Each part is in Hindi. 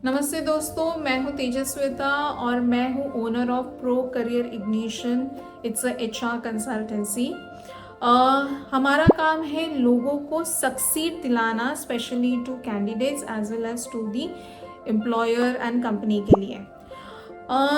नमस्ते दोस्तों, मैं हूं तेजस्विता और मैं हूं owner of Pro Career Ignition. It's a HR consultancy. हमारा काम है लोगों को सक्सीड दिलाना, specially to candidates as well as to the employer and company के लिए।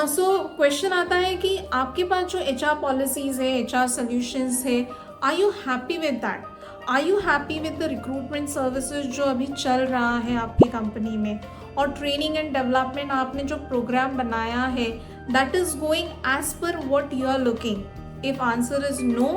सो क्वेश्चन आता है कि आपके पास जो एचआर पॉलिसीज है, एचआर सॉल्यूशंस है, are you happy with that? Are you happy with the recruitment services जो अभी चल रहा है आपकी कंपनी में, और ट्रेनिंग एंड डेवलपमेंट आपने जो प्रोग्राम बनाया है, that is going as per what you are looking? If answer is no,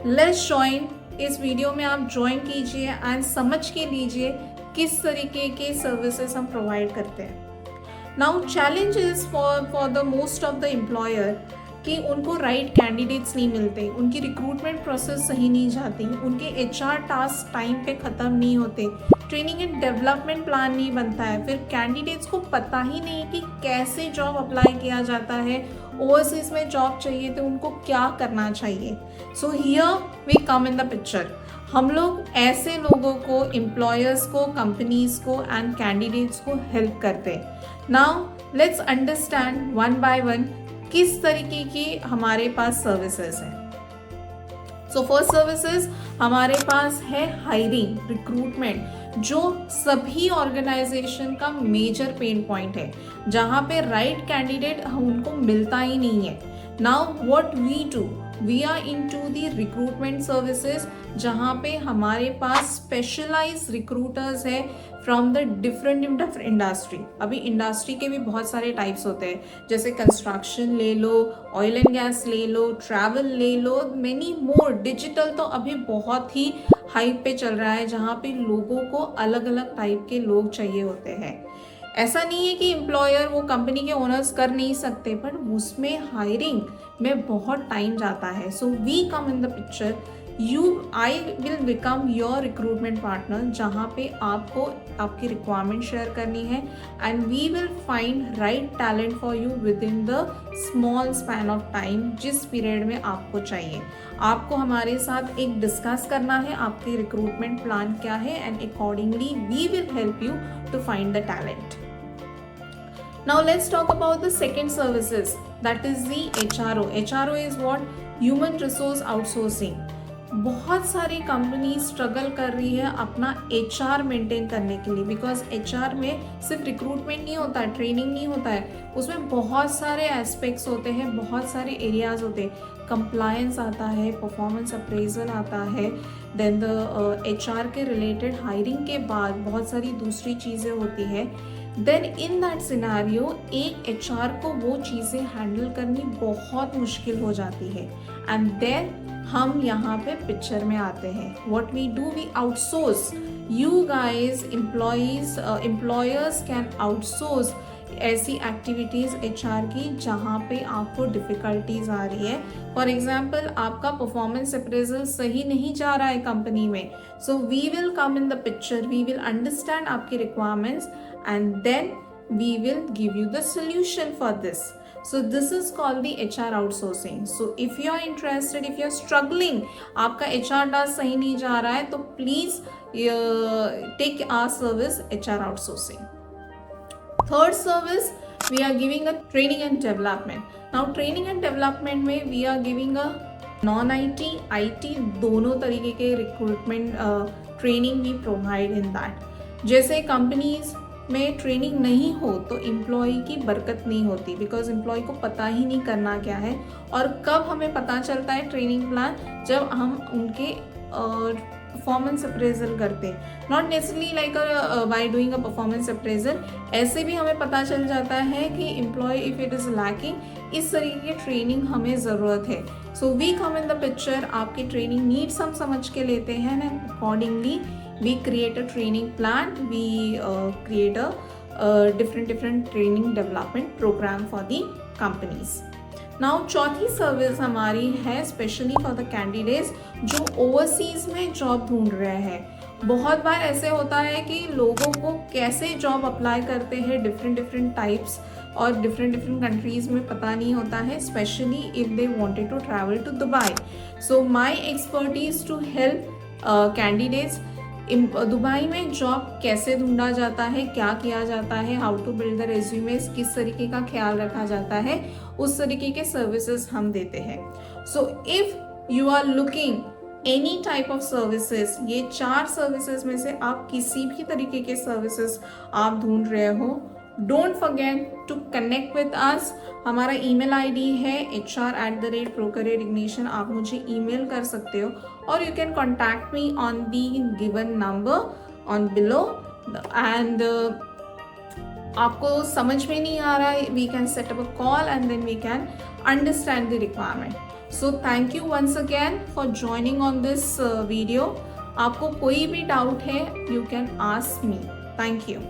let's join. इस वीडियो में आप ज्वाइन कीजिए एंड समझ के लीजिए किस तरीके के सर्विसेज हम प्रोवाइड करते हैं। Now challenge is for the most of the employer कि उनको राइट कैंडिडेट्स नहीं मिलते, उनकी रिक्रूटमेंट प्रोसेस सही नहीं जाती, उनके एचआर टास्क टाइम पे ख़त्म नहीं होते, ट्रेनिंग एंड डेवलपमेंट प्लान नहीं बनता है, फिर कैंडिडेट्स को पता ही नहीं कि कैसे जॉब अप्लाई किया जाता है, ओवरसीज में जॉब चाहिए तो उनको क्या करना चाहिए। So here we come in the picture. हम लोग ऐसे लोगों को, एम्प्लॉयर्स को, कंपनीज को एंड कैंडिडेट्स को हेल्प करते हैं। Now let's understand one by one किस तरीके की हमारे पास सर्विसेज हैं। सो फर्स्ट सर्विसेज हमारे पास है हायरिंग, रिक्रूटमेंट, जो सभी ऑर्गेनाइजेशन का मेजर पेन पॉइंट है, जहाँ पे राइट कैंडिडेट उनको मिलता ही नहीं है। Now what we do, we are into the recruitment services, जहाँ पे हमारे पास स्पेशलाइज रिक्रूटर्स है फ्रॉम द डिफरेंट इंडस्ट्री। अभी इंडस्ट्री के भी बहुत सारे टाइप्स होते हैं, जैसे कंस्ट्रक्शन ले लो, ऑयल एंड गैस ले लो, ट्रैवल ले लो, मेनी मोर। डिजिटल तो अभी बहुत ही हाइप पे चल रहा है, जहाँ पे लोगों को अलग अलग टाइप के लोग चाहिए होते हैं। ऐसा नहीं है कि एम्प्लॉयर, वो कंपनी के ओनर्स कर नहीं सकते, पर उसमें हायरिंग में बहुत टाइम जाता है। So we come in the picture. I will become your recruitment partner, जहाँ पे आपको आपकी रिक्वायरमेंट शेयर करनी है and we will find right talent for you within the small span of time, जिस पीरियड में आपको चाहिए। आपको हमारे साथ एक डिस्कस करना है आपके रिक्रूटमेंट प्लान क्या है, and accordingly we will help you to find the talent. Now let's talk about the second services, that is the HRO. HRO is what? Human Resource Outsourcing. बहुत सारी कंपनी स्ट्रगल कर रही है अपना HR मेंटेन करने के लिए, बिकॉज HR में सिर्फ रिक्रूटमेंट नहीं होता है, ट्रेनिंग नहीं होता है, उसमें बहुत सारे एस्पेक्ट्स होते हैं, बहुत सारे एरियाज होते हैं। कंप्लायंस आता है, परफॉर्मेंस अप्रेजल आता है, देन द HR के रिलेटेड हायरिंग के बाद बहुत सारी दूसरी चीज़ें होती है। देन इन दैट सिनेरियो एक HR को वो चीज़ें हैंडल करनी बहुत मुश्किल हो जाती है, एंड देन हम यहाँ पे पिक्चर में आते हैं। What we do, we outsource. You guys employers can outsource ऐसी एक्टिविटीज़ HR की जहाँ पे आपको डिफ़िकल्टीज आ रही है। फॉर एग्जाम्पल, आपका परफॉर्मेंस अप्रेजल सही नहीं जा रहा है कंपनी में, so we will come in the picture, we will understand आपकी requirements and then we will give you the solution for this. So this is called the HR outsourcing. So if you are interested, if you are struggling, आपका HR टास्क सही नहीं जा रहा है, तो please take our service HR outsourcing. Third service, we are giving a training and development. Now training and development में we are giving a non-IT, IT दोनों तरीके के recruitment training we provide in that. जैसे कंपनीज में ट्रेनिंग नहीं हो तो एम्प्लॉय की बरकत नहीं होती, बिकॉज एम्प्लॉय को पता ही नहीं करना क्या है। और कब हमें पता चलता है ट्रेनिंग प्लान, जब हम उनके परफॉर्मेंस अप्रेजल करते हैं। Not necessarily like by doing a performance appraisal, ऐसे भी हमें पता चल जाता है कि employee if it is lacking, इस तरीके की ट्रेनिंग हमें ज़रूरत है। So we come in the picture, आपकी ट्रेनिंग नीड्स हम समझ के लेते हैं and accordingly we create a training plan, we create a different training development program for the companies. Now चौथी सर्विस हमारी है स्पेशली फॉर द कैंडिडेट्स जो ओवरसीज में जॉब ढूंढ रहे हैं। बहुत बार ऐसे होता है कि लोगों को कैसे जॉब अप्लाई करते हैं, डिफरेंट टाइप्स और डिफरेंट कंट्रीज में पता नहीं होता है, specially if they wanted to travel to Dubai. So my expertise to help candidates Dubai में जॉब कैसे ढूंढा जाता है, क्या किया जाता है, how to build the resumes, किस तरीके का ख्याल रखा जाता है, उस तरीके के सर्विसेज हम देते हैं. So if you are looking any type of services, ये 4 सर्विसेज में से आप किसी भी तरीके के सर्विसेज आप ढूंढ रहे हो, don't forget to connect with us. हमारा ईमेल आईडी है hr@procareerignition. आप मुझे ईमेल कर सकते हो और you can contact me on the given number on below. And आपको समझ में नहीं आ रहा है, we can set up a call and then we can understand the requirement. So thank you once again for joining on this video. आपको कोई भी डाउट है, you can ask me. Thank you.